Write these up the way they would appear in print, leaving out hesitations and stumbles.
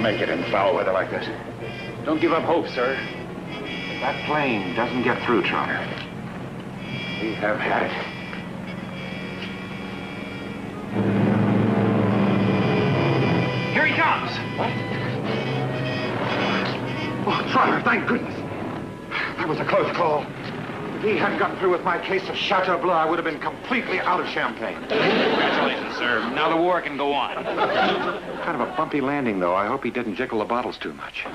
make it in foul weather like this. Don't give up hope, sir. If that plane doesn't get through, Trotter, we have had it. Here he comes. What? Oh, Trotter, thank goodness. That was a close call. If he hadn't gotten through with my case of Chateau Bleu, I would have been completely out of champagne. Congratulations, sir. Now the war can go on. Kind of a bumpy landing, though. I hope he didn't jiggle the bottles too much.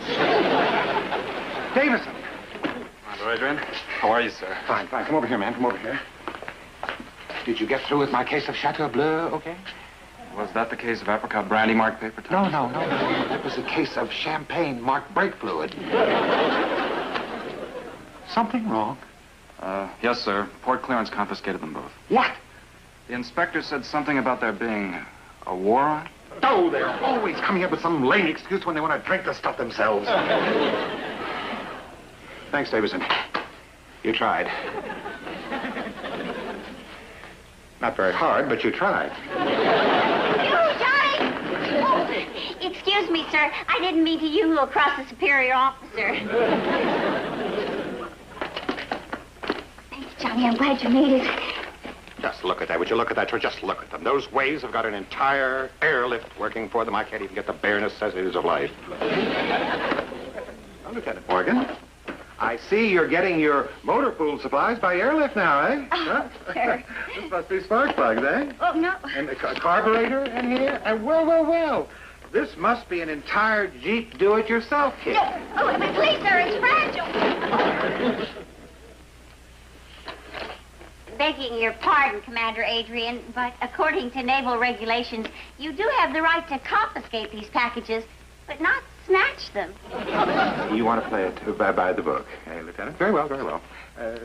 Davison. Adrian, how are you, sir? Fine, fine. Come over here, man. Come over here. Did you get through with my case of Chateau Bleu, okay? Was that the case of apricot brandy marked paper towels? No. It was a case of champagne marked brake fluid. Something wrong? Yes, sir. Port clearance confiscated them both. What? The inspector said something about there being a war on. Oh, they're always coming up with some lame excuse when they want to drink the stuff themselves. Thanks, Davison. You tried. Not very hard, but you tried. Excuse me, sir. I didn't mean to U across the superior officer. Thanks, Johnny. I'm glad you made it. Just look at that. Would you look at that? Just look at them. Those waves have got an entire airlift working for them. I can't even get the bare necessities of life. Now, Lieutenant Morgan, I see you're getting your motor pool supplies by airlift now, eh? Oh, sir. This must be spark plugs, eh? Oh, no. And a carburetor in here? And well. This must be an entire Jeep do-it-yourself kit. Oh, but please, sir, it's fragile. Begging your pardon, Commander Adrian, but according to naval regulations, you do have the right to confiscate these packages, but not snatch them. You want to play it by the book, eh, Lieutenant? Very well.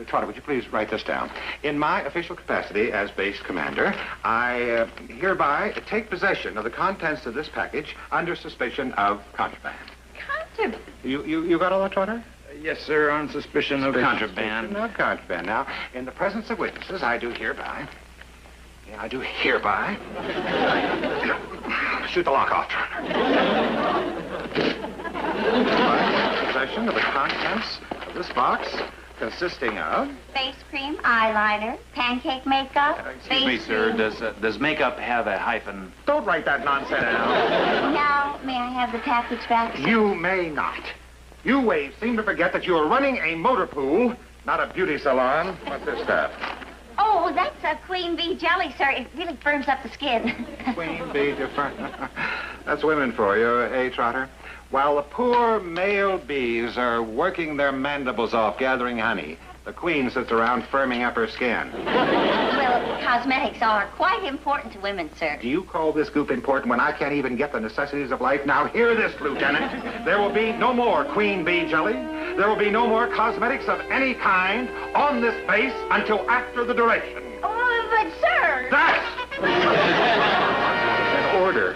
Trotter, would you please write this down? In my official capacity as base commander, I hereby take possession of the contents of this package under suspicion of contraband. Contraband? You got all that, Trotter? Yes, sir, on suspicion of contraband. Suspicion of contraband. Now, in the presence of witnesses, I do hereby shoot the lock off, Trotter. Possession of the contents of this box consisting of Face cream, eyeliner, pancake makeup. Excuse me, sir. Does makeup have a hyphen? Don't write that nonsense down. Now, may I have the package back, sir? You may not. You waves seem to forget that you are running a motor pool, not a beauty salon. What's this stuff? Oh, that's a queen bee jelly, sir. It really firms up the skin. Queen bee different. That's women for you, eh, Trotter? While the poor male bees are working their mandibles off gathering honey, the queen sits around firming up her skin. Well, cosmetics are quite important to women, sir. Do you call this goop important when I can't even get the necessities of life? Now, hear this, Lieutenant. There will be no more queen bee jelly. There will be no more cosmetics of any kind on this base until after the duration. Oh, but, sir... That's an order.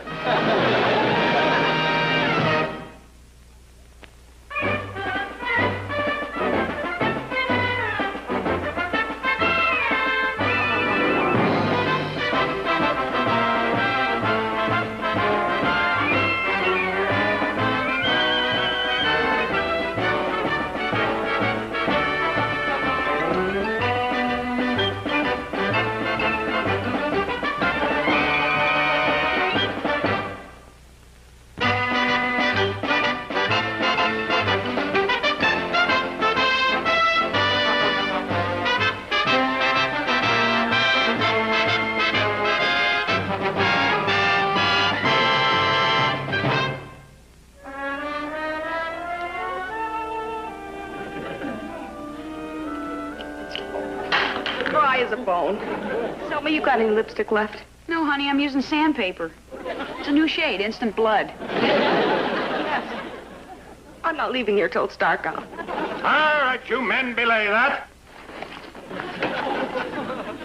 Tell me you got any lipstick left? No, honey, I'm using sandpaper. It's a new shade, instant blood. Yes. I'm not leaving here till it's dark out. All right, you men, belay that.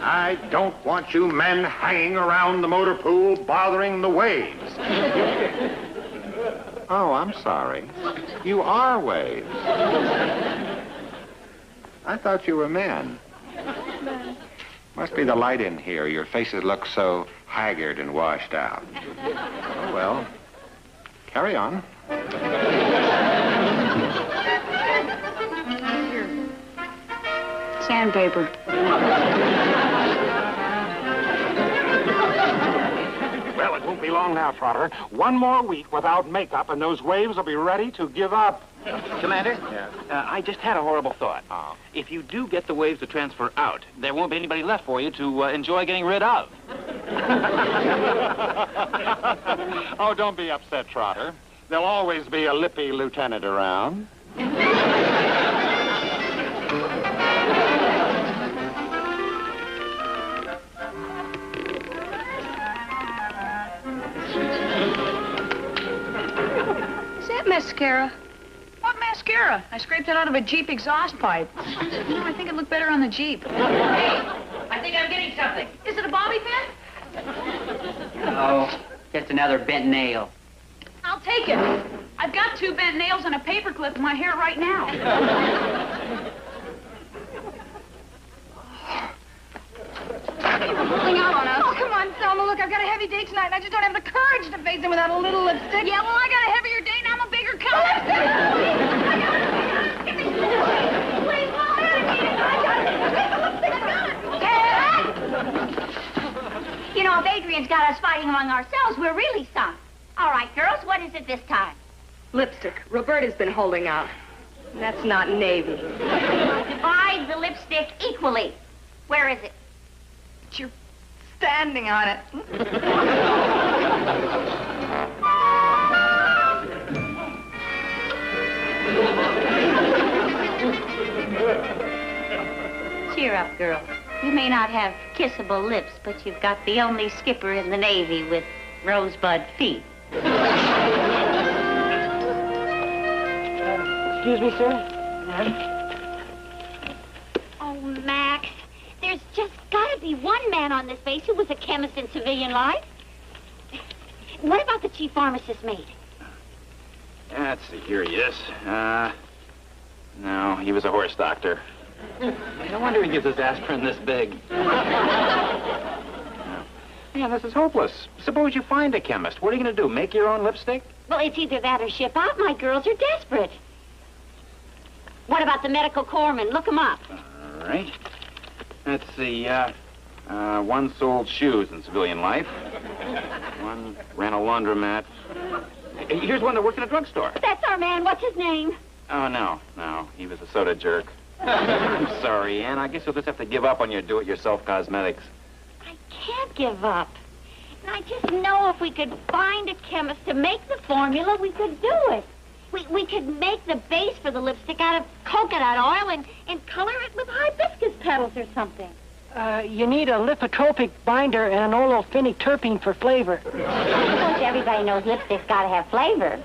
I don't want you men hanging around the motor pool bothering the waves. Oh, I'm sorry. You are waves. I thought you were men. Must be the light in here. Your faces look so haggard and washed out. Oh, well, carry on. Sandpaper. Well, it won't be long now, Trotter. One more week without makeup, and those waves will be ready to give up. Commander? Yes? I just had a horrible thought. Oh. If you do get the waves to transfer out, there won't be anybody left for you to enjoy getting rid of. Oh, don't be upset, Trotter. There'll always be a lippy lieutenant around. Is that mascara? What mascara? I scraped it out of a Jeep exhaust pipe. You know, I think it looked better on the Jeep. Hey, I think I'm getting something. Is it a bobby pin? No, just another bent nail. I'll take it. I've got 2 bent nails and a paper clip in my hair right now. Pulling out on us. Oh, come on, Selma. Look, I've got a heavy day tonight, and I just don't have the courage to face him without a little lipstick. Yeah, well, I got a heavier date and I'm a bigger coat. Please, Mom, I got it. You know, if Adrian's got us fighting among ourselves, we're really sunk. All right, girls, what is it this time? Lipstick. Roberta's been holding out. That's not navy. Divide the lipstick equally. Where is it? You're standing on it. Cheer up, girls. You may not have kissable lips, but you've got the only skipper in the Navy with rosebud feet. Excuse me, sir? Oh, Max, there's just got to be one man on this base who was a chemist in civilian life. What about the chief pharmacist mate? Let's see, here he is. No, he was a horse doctor. No wonder he gives us aspirin this big. Yeah, this is hopeless. Suppose you find a chemist. What are you going to do, make your own lipstick? Well, it's either that or ship out. My girls are desperate. What about the medical corpsman? Look them up. All right. Let's see, one sold shoes in civilian life. One ran a laundromat. Here's one that worked in a drugstore. That's our man. What's his name? Oh, no. He was a soda jerk. I'm sorry, Ann. I guess you'll just have to give up on your do-it-yourself cosmetics. I can't give up. And I just know if we could find a chemist to make the formula, we could do it. We could make the base for the lipstick out of coconut oil and color it with hibiscus petals or something. You need a lipotropic binder and an olefinic terpene for flavor. Of course, everybody knows lipstick's got to have flavor.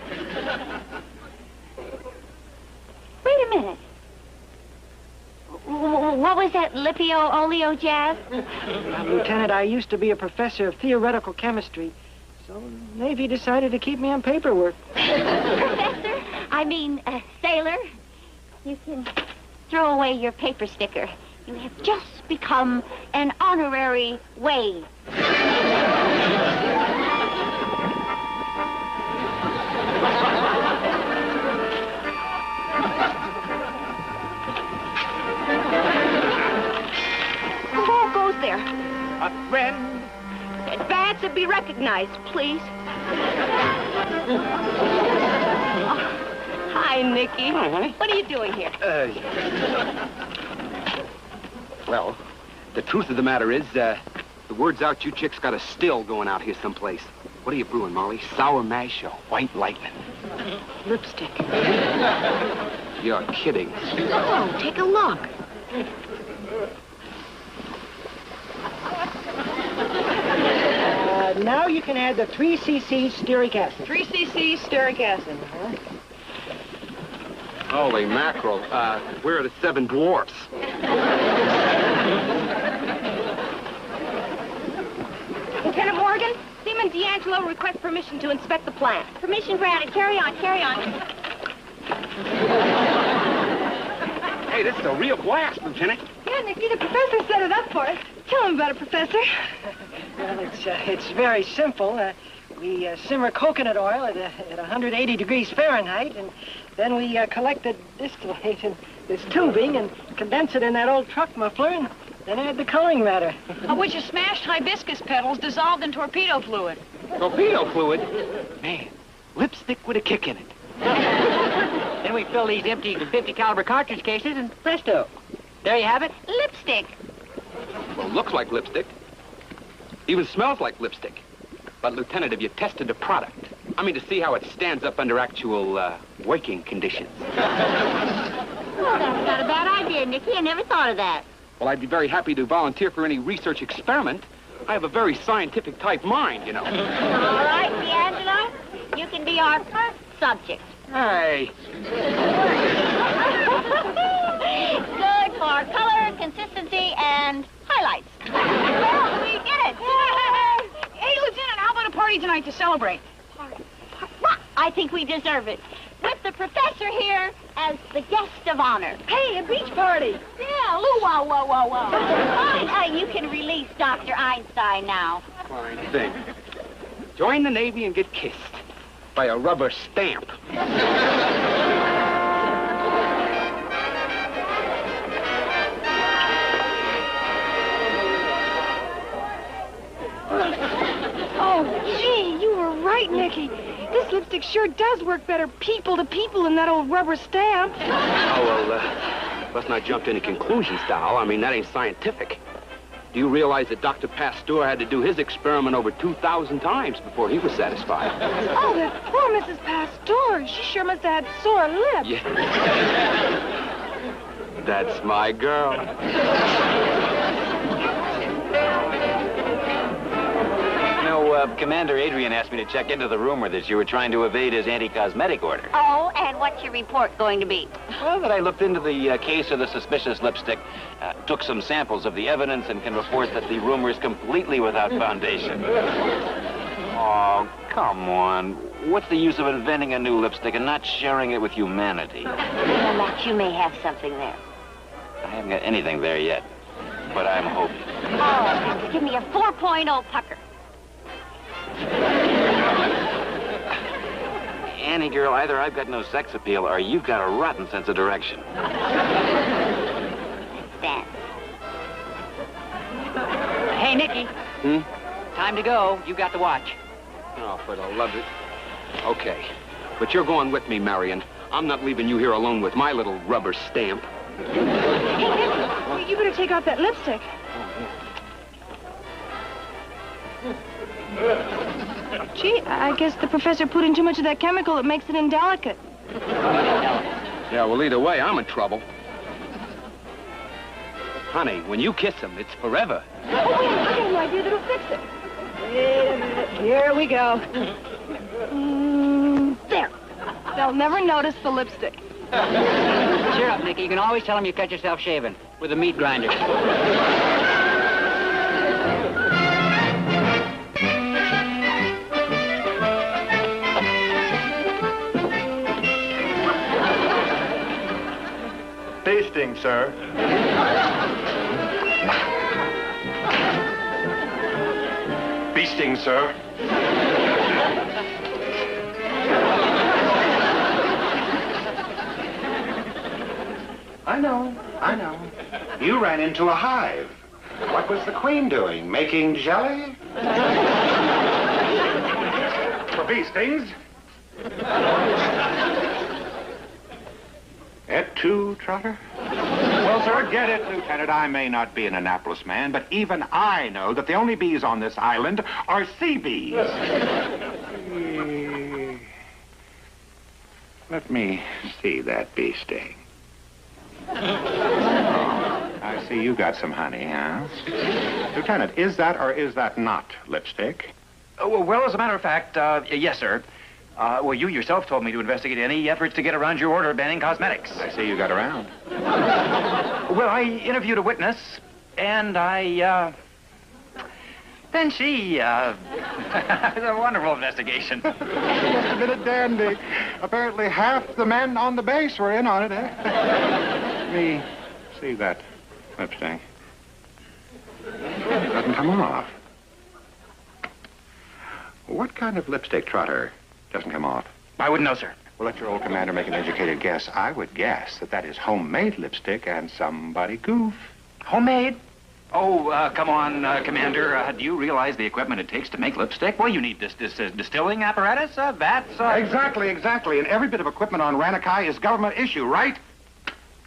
Wait a minute. What was that lipio-oleo jazz? Lieutenant, I used to be a professor of theoretical chemistry, so Navy decided to keep me on paperwork. Professor? I mean, sailor? You can throw away your paper sticker. You have just become an honorary wave. Who goes there? A friend. Advance and be recognized, please. Hi, Nicky. Hi, honey. What are you doing here? Well, the truth of the matter is, the word's out you chicks got a still going out here someplace. What are you brewing, Molly? Sour mash or white lightning? Lipstick. You're kidding. Oh, take a look. Now you can add the 3 cc stearic acid. 3 cc stearic acid. Holy mackerel. Where are the 7 dwarfs? Lieutenant Morgan, Seaman D'Angelo requests permission to inspect the plant. Permission granted. Carry on, carry on. Hey, this is a real blast, Lieutenant. Yeah, Nicky, the professor set it up for us. Tell him about it, Professor. Well, it's very simple. We simmer coconut oil at 180 degrees Fahrenheit, and then we collect the distillate in this tubing and condense it in that old truck muffler, and then add the coloring matter. Which is smashed hibiscus petals dissolved in torpedo fluid. Torpedo fluid? Man, lipstick with a kick in it. Then we fill these empty 50 caliber cartridge cases and presto. There you have it, lipstick. Well, it looks like lipstick. Even smells like lipstick. But, Lieutenant, have you tested the product? I mean, to see how it stands up under actual, working conditions. Oh, that's not a bad idea, Nicky. I never thought of that. Well, I'd be very happy to volunteer for any research experiment. I have a very scientific type mind, you know. All right, D'Angelo. You can be our first subject. Hey. Good for color, consistency, and highlights. Well, we did it. Hey, Lieutenant, how about a party tonight to celebrate? I think we deserve it. With the professor here as the guest of honor. Hey, a beach party. Yeah, whoa. Fine. You can release Dr. Einstein now. Fine thing. Join the Navy and get kissed by a rubber stamp. Oh, gee, you were right, Nicky. This lipstick sure does work better people to people than that old rubber stamp. Oh, well, let's not jump to any conclusions, doll. I mean, that ain't scientific. Do you realize that Dr. Pasteur had to do his experiment over 2,000 times before he was satisfied? Oh, that poor Mrs. Pasteur. She sure must have had sore lips. Yeah. That's my girl. Commander Adrian asked me to check into the rumor that you were trying to evade his anti-cosmetic order. Oh, and what's your report going to be? Well, that I looked into the case of the suspicious lipstick, took some samples of the evidence, and can report that the rumor is completely without foundation. Oh, come on. What's the use of inventing a new lipstick and not sharing it with humanity? Well, Max, you may have something there. I haven't got anything there yet, but I'm hoping. Oh, give me a 4.0 pucker. Annie, girl, either I've got no sex appeal or you've got a rotten sense of direction. Dance. Hey, Nicky. Time to go. You got the watch. Oh, for the love of it. Okay. But you're going with me, Marion. I'm not leaving you here alone with my little rubber stamp. Hey, Nicky, you better take off that lipstick. Gee, I guess the professor put in too much of that chemical that makes it indelicate. Yeah, well, either way, I'm in trouble. Honey, when you kiss him, it's forever. Oh, wait, I got an idea that'll fix it. Wait a minute. Here we go. There. They'll never notice the lipstick. Cheer up, Nicky. You can always tell them you cut yourself shaving with a meat grinder. Tasting, sir. Feasting, sir. I know. You ran into a hive. What was the queen doing? Making jelly? For feastings. Et tu, Trotter? Well, sir, get it, Lieutenant. I may not be an Annapolis man, but even I know that the only bees on this island are sea bees. Let me see that bee sting. Oh, I see you got some honey, huh? Lieutenant, is that or is that not lipstick? Well, as a matter of fact, yes, sir. Well, you yourself told me to investigate any efforts to get around your order banning cosmetics. I see you got around. Well, I interviewed a witness, and then she, it was a wonderful investigation. Must have been a dandy. Apparently half the men on the base were in on it, eh? Let me see that lipstick. It doesn't come off. What kind of lipstick, Trotter, doesn't come off? I wouldn't know, sir. Well, let your old commander make an educated guess. I would guess that is homemade lipstick and somebody goof. Homemade? Oh, come on, Commander. Do you realize the equipment it takes to make lipstick? Well, you need this distilling apparatus, vats. Exactly. And every bit of equipment on Ranakai is government issue, right?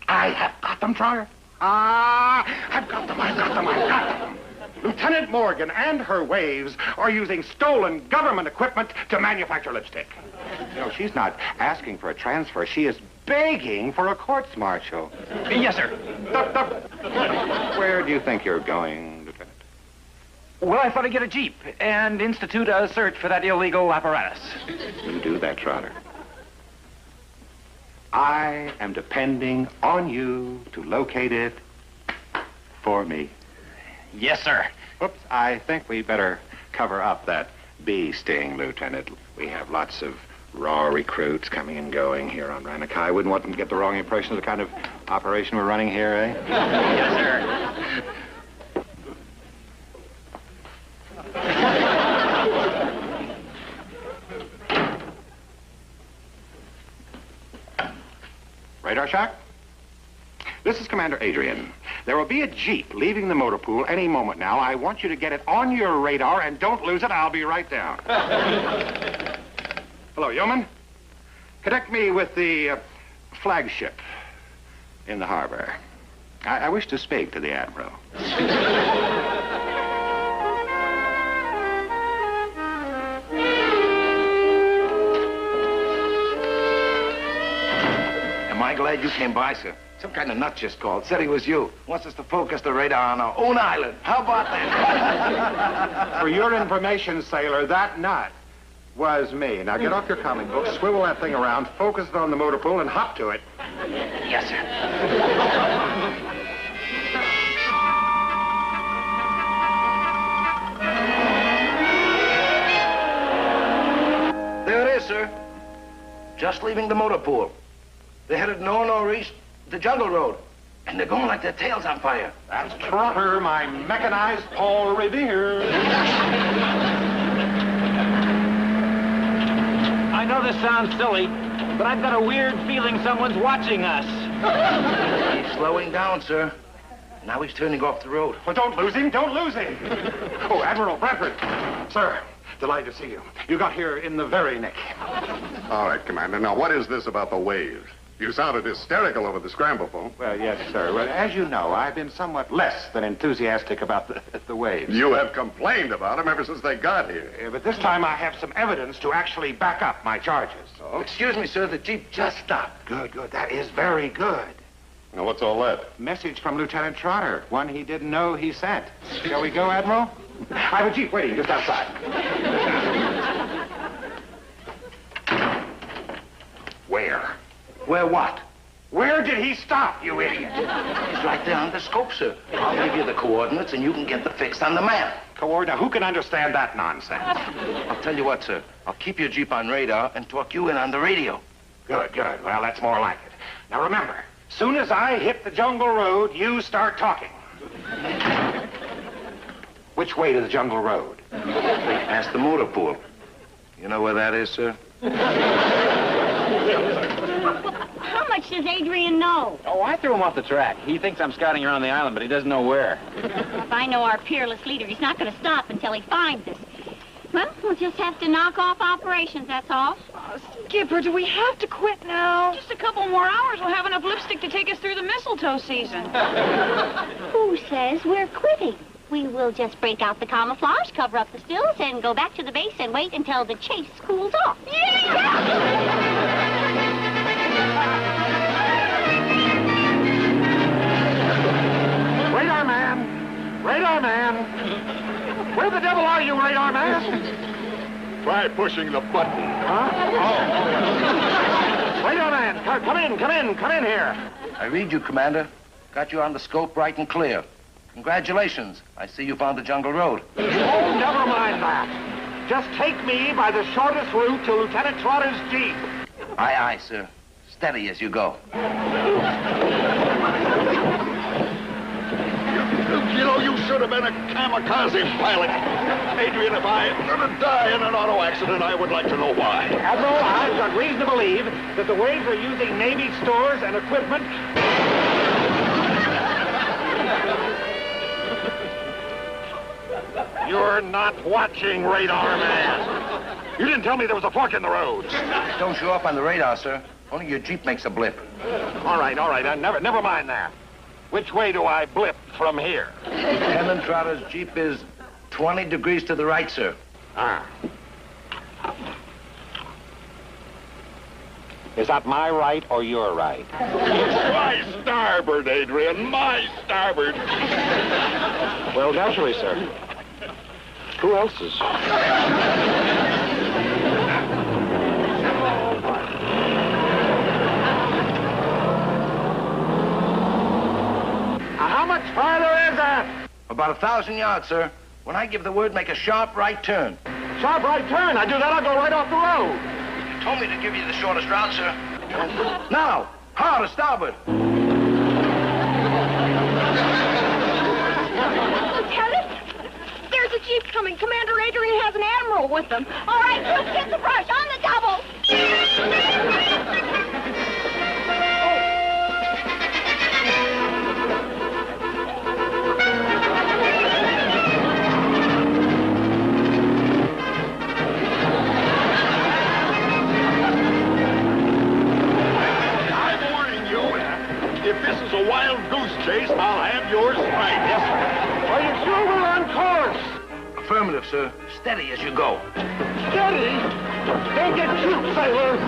I have got them, Trotter. I've got them. Lieutenant Morgan and her waves are using stolen government equipment to manufacture lipstick. You know, she's not asking for a transfer. She is begging for a courts-martial. Yes, sir. Where do you think you're going, Lieutenant? Well, I thought I'd get a jeep and institute a search for that illegal apparatus. You do that, Trotter. I am depending on you to locate it for me. Yes, sir. Whoops, I think we better cover up that bee sting, Lieutenant. We have lots of raw recruits coming and going here on Ranakai. I wouldn't want them to get the wrong impression of the kind of operation we're running here, eh? Yes, sir. Radar shack? This is Commander Adrian. There will be a jeep leaving the motor pool any moment now. I want you to get it on your radar and don't lose it. I'll be right down. Hello, Yeoman. Connect me with the flagship in the harbor. I wish to speak to the Admiral. Am I glad you came by, sir? Some kind of nut just called. Said he was you. Wants us to focus the radar on our own island. How about that? For your information, sailor, that nut was me. Now get off your comic book, swivel that thing around, focus it on the motor pool, and hop to it. Yes, sir. There it is, sir. Just leaving the motor pool. They're headed north-northeast, the jungle road. And they're going like their tails on fire. That's Trotter, my mechanized Paul Revere. I know this sounds silly, but I've got a weird feeling someone's watching us. He's slowing down, sir. Now he's turning off the road. Well, don't lose him. Oh, Admiral Bradford. Sir, delighted to see you. You got here in the very nick. All right, Commander. Now, what is this about the waves? You sounded hysterical over the scramble phone. Well, yes, sir. Well, as you know, I've been somewhat less than enthusiastic about the waves. You have complained about them ever since they got here. But this time I have some evidence to actually back up my charges. Oh? Excuse me, sir. The Jeep just stopped. Good. That is very good. Now, what's all that? Message from Lieutenant Trotter. One he didn't know he sent. Shall we go, Admiral? I have a Jeep waiting just outside. Where? Where what? Where did he stop, you idiot? He's right there on the scope, sir. I'll give you the coordinates, and you can get the fix on the map. Now, who can understand that nonsense? I'll tell you what, sir. I'll keep your Jeep on radar and talk you in on the radio. Good. Well, that's more like it. Now, remember, soon as I hit the jungle road, you start talking. Which way to the jungle road? Past the motor pool. You know where that is, sir? How much does Adrian know? Oh, I threw him off the track. He thinks I'm scouting around the island, but he doesn't know where. If I know our peerless leader, he's not going to stop until he finds us. Well, we'll just have to knock off operations, that's all. Skipper, do we have to quit now? Just a couple more hours, we'll have enough lipstick to take us through the mistletoe season. Who says we're quitting? We will just break out the camouflage, cover up the stills, and go back to the base and wait until the chase cools off. Radar man! Where the devil are you, Radar man? Try pushing the button. Huh? Oh. Radar man, come in here. I read you, Commander. Got you on the scope bright and clear. Congratulations. I see you found the jungle road. Oh, never mind that. Just take me by the shortest route to Lieutenant Trotter's Jeep. Aye, sir. Steady as you go. You know, you should have been a kamikaze pilot. Adrian, if I am going to die in an auto accident, I would like to know why. Admiral, I've got reason to believe that the waves are using Navy stores and equipment. You're not watching, radar man. You didn't tell me there was a fork in the road. Don't show up on the radar, sir. Only your Jeep makes a blip. All right. Never mind that. Which way do I blip from here? Lieutenant Trotter's Jeep is 20 degrees to the right, sir. Ah. Is that my right or your right? My starboard, Adrian, my starboard. Well, naturally, sir. Who else's? How much farther is that? About 1,000 yards, sir. When I give the word, make a sharp right turn. Sharp right turn. I do that, I'll go right off the road. You told me to give you the shortest route, sir. Now, hard to starboard. Lieutenant, there's a Jeep coming. Commander Adrian has an admiral with them. All right, troops, hit the brush on the double. If this is a wild goose chase, I'll have yours right. Yes, sir. Are you sure we're on course? Affirmative, sir. Steady as you go. Steady? Don't get cute, sailor.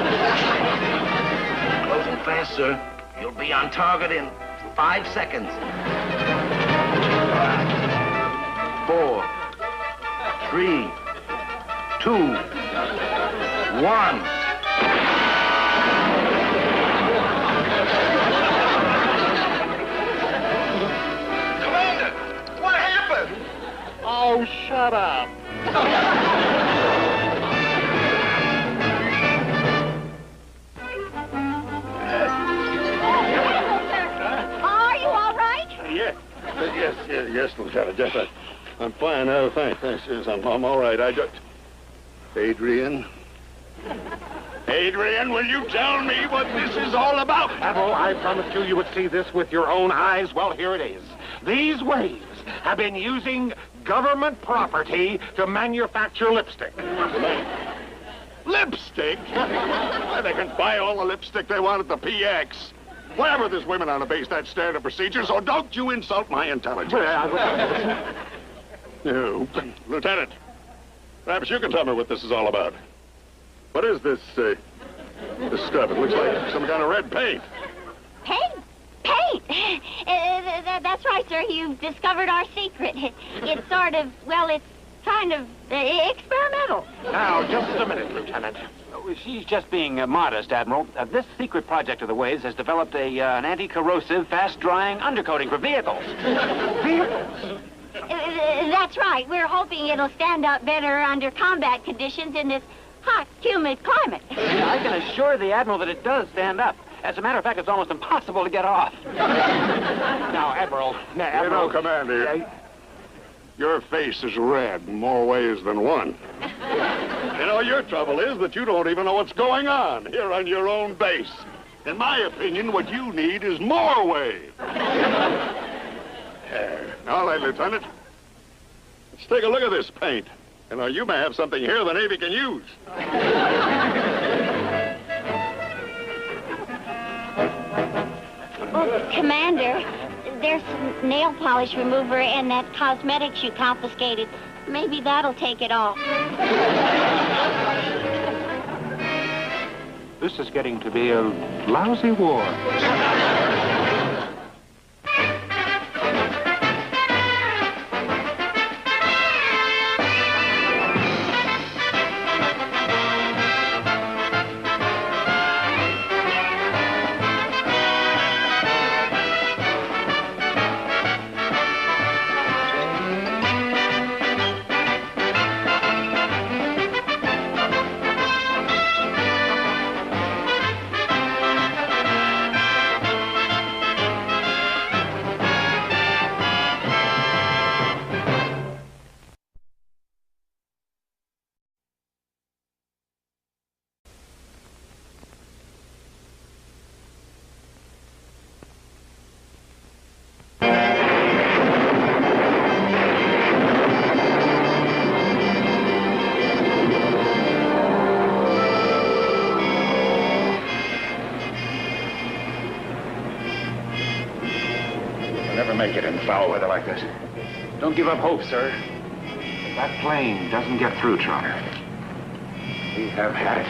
Closing fast, sir. You'll be on target in 5 seconds. 4, 3, 2, 1. Oh, shut up. Are you all right? Yes, Lieutenant. Yes, I'm fine. Thanks. Yes, I'm all right. Adrian, will you tell me what this is all about? Admiral, I promised you would see this with your own eyes. Well, here it is. These waves have been using government property to manufacture lipstick. Lipstick? They can buy all the lipstick they want at the PX. Whatever, there's women on the base, that's standard procedure, so don't you insult my intelligence. No. Lieutenant, perhaps you can tell me what this is all about. What is this stuff? It looks like some kind of red paint. Paint? That's right, sir. You've discovered our secret. It's sort of, well, it's kind of experimental. Now, just a minute, Lieutenant. She's just being modest, Admiral. This secret project of the Waves has developed an anti-corrosive, fast-drying undercoating for vehicles. Vehicles? That's right. We're hoping it'll stand up better under combat conditions in this hot, humid climate. I can assure the Admiral that it does stand up. As a matter of fact, it's almost impossible to get off. Now, Admiral... You know, Commander, your face is red in more ways than one. You know, your trouble is that you don't even know what's going on here on your own base. In my opinion, what you need is more wave. All right, Lieutenant. Let's take a look at this paint. You know, you may have something here the Navy can use. Oh, Commander, there's some nail polish remover and that cosmetics you confiscated. Maybe that'll take it off. This is getting to be a lousy war. foul weather like this. Don't give up hope, sir. If that plane doesn't get through, Trotter, we have had it.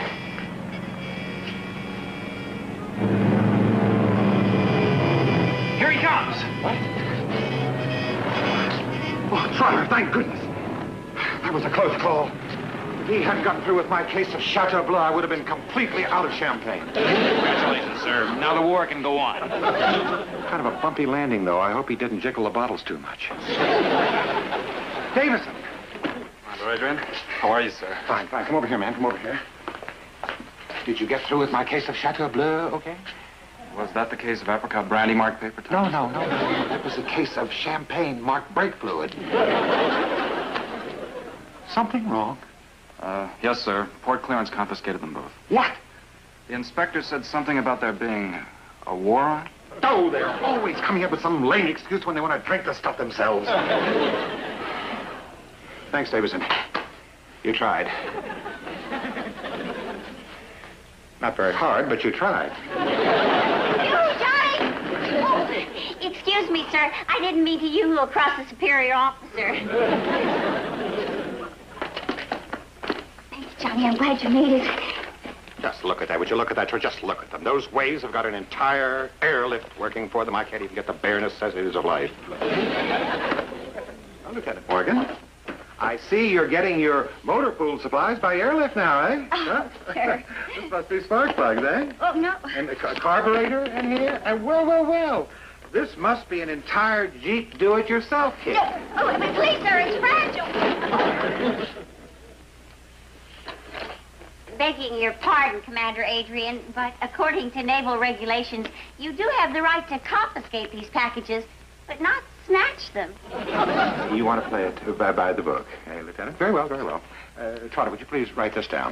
Here he comes. What? Oh, Trotter, thank goodness. That was a close call. If he hadn't gotten through with my case of Chateau Bleu, I would have been completely out of champagne. Congratulations, sir. Now the war can go on. Kind of a bumpy landing, though. I hope he didn't jiggle the bottles too much. Davison. Commander Adrian, how are you, sir? Fine, fine. Come over here, man. Come over here. Did you get through with my case of Chateau Bleu, okay? Was that the case of apricot brandy marked paper towels? No. It was a case of champagne marked brake fluid. Something wrong? Yes, sir. Port clearance confiscated them both. What? The inspector said something about there being a war on. Oh, they're always coming up with some lame excuse when they want to drink the stuff themselves. Thanks, Davison. You tried. Not very hard, but you tried. Excuse me, sir. I didn't mean to you across the superior officer. Thanks, Johnny. I'm glad you made it. Just look at that. Would you look at that? Just look at them. Those waves have got an entire airlift working for them. I can't even get the bare necessities of life. Well, Lieutenant Morgan, I see you're getting your motor pool supplies by airlift now, eh? Oh, sir. This must be spark plugs, eh? Oh, no. And a carburetor in here? And well. This must be an entire Jeep do-it-yourself kit. No. Oh, but please, sir, it's fragile. Begging your pardon, Commander Adrian, but according to naval regulations, you do have the right to confiscate these packages, but not snatch them. You want to play it by the book, eh, Lieutenant? Very well. Trotter, would you please write this down?